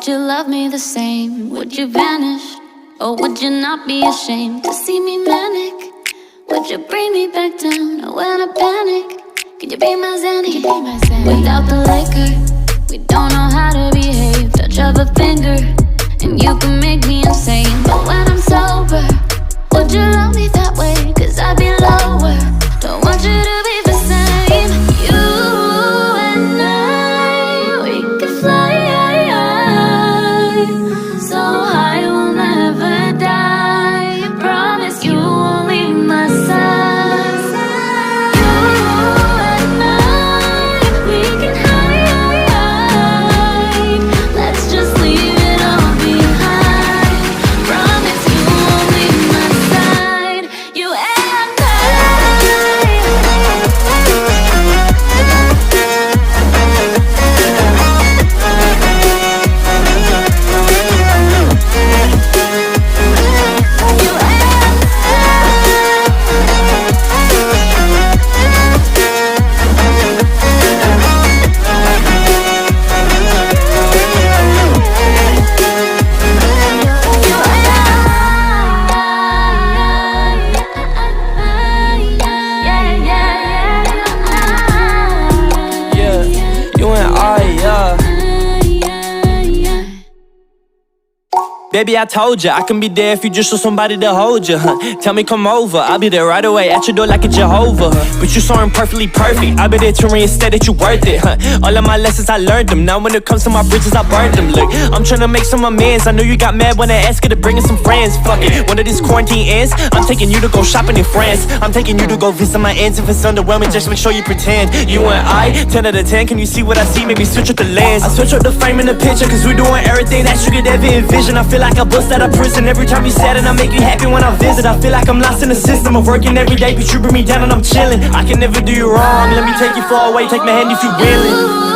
would you love me the same? Would you vanish? Or would you not be ashamed to see me manic? Would you bring me back down when I panic? Could you be my Zanny? Without the liquor, we don't know how to behave. Touch of a finger, and you can make me insane. But when I'm sober, would you love me that way? Cause I'd be lower. Don't want you to be the same. You and I, we could fly so high we'll never die. Promise you won't leave my side. You and I, we can hide. Let's just leave it all behind. Promise you won't leave my side. You and Baby, I told ya, I can be there if you just want somebody to hold ya, Tell me come over, I'll be there right away at your door like a Jehovah, But you so imperfectly perfect, I'll be there to reinstate that you worth it, All of my lessons, I learned them. Now when it comes to my bridges, I burned them. Look, I'm tryna make some amends. I know you got mad when I asked you to bring in some friends. Fuck it, when this quarantine ends, I'm taking you to go shopping in France. I'm taking you to go visit my aunts. If it's underwhelming, just make sure you pretend. You and I, 10 out of 10, can you see what I see? Maybe switch up the lens. I switch up the frame in the picture, cause we're doing everything that you could ever envision. I feel like I bust out of prison every time you sad, and I make you happy when I visit. I feel like I'm lost in the system of working every day, but you bring me down and I'm chilling. I can never do you wrong, let me take you far away, take my hand if you willing.